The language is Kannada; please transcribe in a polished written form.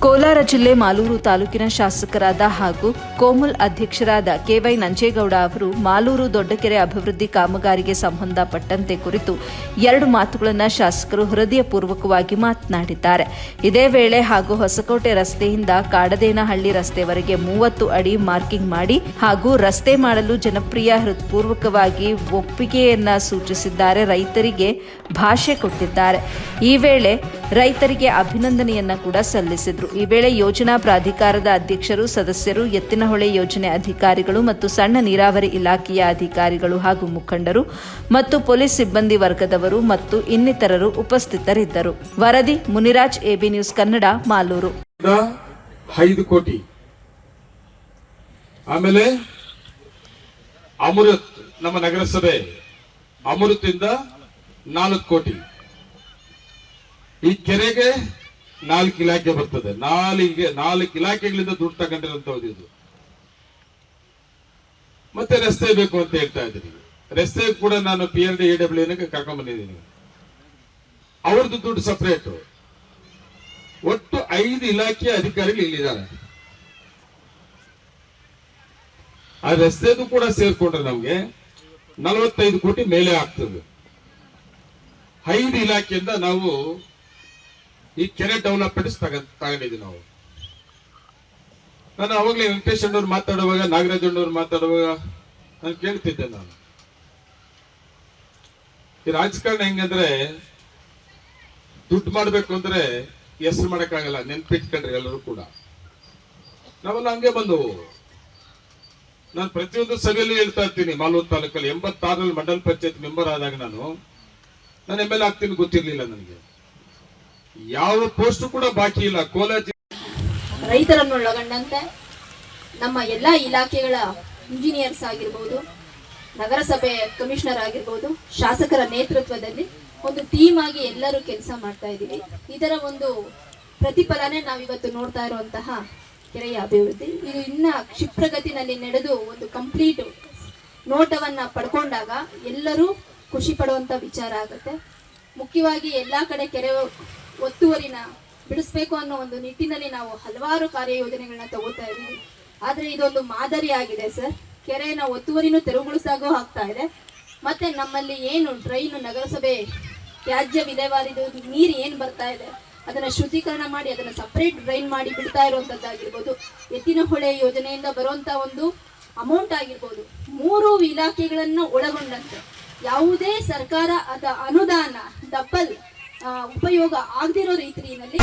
ಕೋಲಾರ ಜಿಲ್ಲೆ ಮಾಲೂರು ತಾಲೂಕಿನ ಶಾಸಕರಾದ ಹಾಗೂ ಕೋಮುಲ್ ಅಧ್ಯಕ್ಷರಾದ ಕೆವೈ ನಂಜೇಗೌಡ ಅವರು ಮಾಲೂರು ದೊಡ್ಡಕೆರೆ ಅಭಿವೃದ್ಧಿ ಕಾಮಗಾರಿಗೆ ಸಂಬಂಧಪಟ್ಟಂತೆ ಕುರಿತು 2 ಮಾತುಗಳನ್ನು ಶಾಸಕರು ಹೃದಯಪೂರ್ವಕವಾಗಿ ಮಾತನಾಡಿದ್ದಾರೆ. ಇದೇ ವೇಳೆ ಹಾಗೂ ಹೊಸಕೋಟೆ ರಸ್ತೆಯಿಂದ ಕಾಡದೇನಹಳ್ಳಿ ರಸ್ತೆವರೆಗೆ 30 ಅಡಿ ಮಾರ್ಕಿಂಗ್ ಮಾಡಿ ಹಾಗೂ ರಸ್ತೆ ಮಾಡಲು ಜನಪ್ರಿಯ ಹೃತ್ಪೂರ್ವಕವಾಗಿ ಒಪ್ಪಿಗೆಯನ್ನ ಸೂಚಿಸಿದ್ದಾರೆ. ರೈತರಿಗೆ ಭಾಷೆ ಕೊಟ್ಟಿದ್ದಾರೆ. ಈ ವೇಳೆ ರೈತರಿಗೆ ಅಭಿನಂದನೆಯನ್ನ ಕೂಡ ಸಲ್ಲಿಸಿದರು. ಈ ವೇಳೆ ಯೋಜನಾ ಪ್ರಾಧಿಕಾರದ ಅಧ್ಯಕ್ಷರು, ಸದಸ್ಯರು, ಎತ್ತಿನಹೊಳೆ ಯೋಜನೆ ಅಧಿಕಾರಿಗಳು ಮತ್ತು ಸಣ್ಣ ನೀರಾವರಿ ಇಲಾಖೆಯ ಅಧಿಕಾರಿಗಳು ಹಾಗೂ ಮುಖಂಡರು ಮತ್ತು ಪೊಲೀಸ್ ಸಿಬ್ಬಂದಿ ವರ್ಗದವರು ಮತ್ತು ಇನ್ನಿತರರು ಉಪಸ್ಥಿತರಿದ್ದರು. ವರದಿ ಮುನಿರಾಜ್, ಎಬಿ ನ್ಯೂಸ್ ಕನ್ನಡ, ಮಾಲೂರು. 5 ಕೋಟಿ. ಆಮೇಲೆ ಅಮೃತ್, ನಮ್ಮ ನಗರಸಭೆ ಅಮೃತಿಂದ 4 ಕೋಟಿ. ಈ ಕೆರೆಗೆ 4 ಇಲಾಖೆ ಬರ್ತದೆ. 4 ಇಲಾಖೆಗಳಿಂದ ದುಡ್ಡು ತಗೊಂಡಿರುವಂತದ್ದು ಇದು. ಮತ್ತೆ ರಸ್ತೆ ಬೇಕು ಅಂತ ಹೇಳ್ತಾ ಇದ್ದೀನಿ. ರಸ್ತೆ ಕೂಡ ನಾನು PRD AWN ಕರ್ಕೊಂಡ್ ಬಂದಿದ್ದೀನಿ. ಅವ್ರದ್ದು ದುಡ್ಡು ಸಪರೇಟ್. ಒಟ್ಟು 5 ಇಲಾಖೆ ಅಧಿಕಾರಿಗಳು ಇಲ್ಲಿದ್ದಾರೆ. ಆ ರಸ್ತೆದು ಕೂಡ ಸೇರ್ಕೊಂಡ್ರೆ ನಮ್ಗೆ 45 ಕೋಟಿ ಮೇಲೆ ಆಗ್ತದೆ. 5 ಇಲಾಖೆಯಿಂದ ನಾವು ಈ ಕೆರೆ ಡೆವಲಪ್ಮೆಂಟ್ಸ್ ತಗೊಂಡಿದ್ದೀವಿ ನಾವು. ನಾನು ಅವಾಗಲೇ ವೆಂಕಟೇಶ್ ಅಣ್ಣವ್ರು ಮಾತಾಡುವಾಗ, ನಾಗರಾಜ್ ಅಣ್ಣವ್ರು ಮಾತಾಡುವಾಗ ನಾನು ಕೇಳ್ತಿದ್ದೆ, ನಾನು ಈ ರಾಜಕಾರಣ ಹೆಂಗಂದ್ರೆ ದುಡ್ಡು ಮಾಡ್ಬೇಕು ಅಂದ್ರೆ ಹೆಸರು ಮಾಡಕ್ಕಾಗಲ್ಲ, ನೆನ್ಪಿಟ್ಕೊಂಡ್ರಿ ಎಲ್ಲರೂ ಕೂಡ. ನಾವೆಲ್ಲ ಹಂಗೆ ಬಂದವು. ನಾನು ಪ್ರತಿಯೊಂದು ಸಭೆಯಲ್ಲಿ ಹೇಳ್ತಾ ಇರ್ತೀನಿ. ಮಾಲೂರು ತಾಲೂಕಲ್ಲಿ 86ರಲ್ಲಿ ಮಂಡಲ ಪಂಚಾಯತ್ ಮೆಂಬರ್ ಆದಾಗ ನಾನು MLA ಆಗ್ತೀನಿ ಗೊತ್ತಿರ್ಲಿಲ್ಲ ನನಗೆ. ಯಾವ ಪೋಸ್ಟ್ ಕೂಡ ಬಾಕಿ ಇಲ್ಲ. ಕೋಲಾರ ರೈತರನ್ನು ಒಳಗೊಂಡಂತೆ ನಮ್ಮ ಎಲ್ಲಾ ಇಲಾಖೆಗಳ ಇಂಜಿನಿಯರ್ಸ್ ಆಗಿರ್ಬೋದು, ನಗರಸಭೆ ಕಮಿಷನರ್ ಆಗಿರ್ಬೋದು, ಶಾಸಕರ ನೇತೃತ್ವದಲ್ಲಿ ಒಂದು ಟೀಮ್ ಆಗಿ ಎಲ್ಲರೂ ಕೆಲಸ ಮಾಡ್ತಾ ಇದ್ದೀವಿ. ಇದರ ಒಂದು ಪ್ರತಿಫಲನೆ ನಾವಿವತ್ತು ನೋಡ್ತಾ ಇರುವಂತಹ ಕೆರೆಯ ಅಭಿವೃದ್ಧಿ. ಇದು ಇನ್ನ ಕ್ಷಿಪ್ರಗತಿನಲ್ಲಿ ನಡೆದು ಒಂದು ಕಂಪ್ಲೀಟ್ ನೋಟವನ್ನ ಪಡ್ಕೊಂಡಾಗ ಎಲ್ಲರೂ ಖುಷಿ ಪಡುವಂತ ವಿಚಾರ ಆಗುತ್ತೆ. ಮುಖ್ಯವಾಗಿ ಎಲ್ಲಾ ಕಡೆ ಕೆರೆ ಒತ್ತುವರಿನ ಬಿಡಿಸ್ಬೇಕು ಅನ್ನೋ ಒಂದು ನಿಟ್ಟಿನಲ್ಲಿ ನಾವು ಹಲವಾರು ಕಾರ್ಯಯೋಜನೆಗಳನ್ನ ತಗೋತಾ ಇದ್ದೀವಿ. ಆದ್ರೆ ಇದೊಂದು ಮಾದರಿ ಆಗಿದೆ ಸರ್. ಕೆರೆನ ಒತ್ತುವರಿನೂ ತೆರವುಗೊಳಿಸಾಗೂ ಆಗ್ತಾ ಇದೆ. ಮತ್ತೆ ನಮ್ಮಲ್ಲಿ ಏನು ಡ್ರೈನ್, ನಗರಸಭೆ ತ್ಯಾಜ್ಯ ವಿಲೇವಾರಿದು ನೀರು ಏನ್ ಬರ್ತಾ ಇದೆ ಅದನ್ನ ಶುದ್ಧೀಕರಣ ಮಾಡಿ ಅದನ್ನ ಸಪರೇಟ್ ಡ್ರೈನ್ ಮಾಡಿ ಬಿಡ್ತಾ ಇರುವಂತದ್ದಾಗಿರ್ಬೋದು, ಎತ್ತಿನಹೊಳೆ ಯೋಜನೆಯಿಂದ ಬರುವಂತ ಒಂದು ಅಮೌಂಟ್ ಆಗಿರ್ಬೋದು, 3 ಇಲಾಖೆಗಳನ್ನ ಒಳಗೊಂಡಂತೆ ಯಾವುದೇ ಸರ್ಕಾರ ಅದ ಅನುದಾನ ಡಬಲ್ ಉಪಯೋಗ ಆಗದಿರೋ ರೀತಿಯಲ್ಲಿ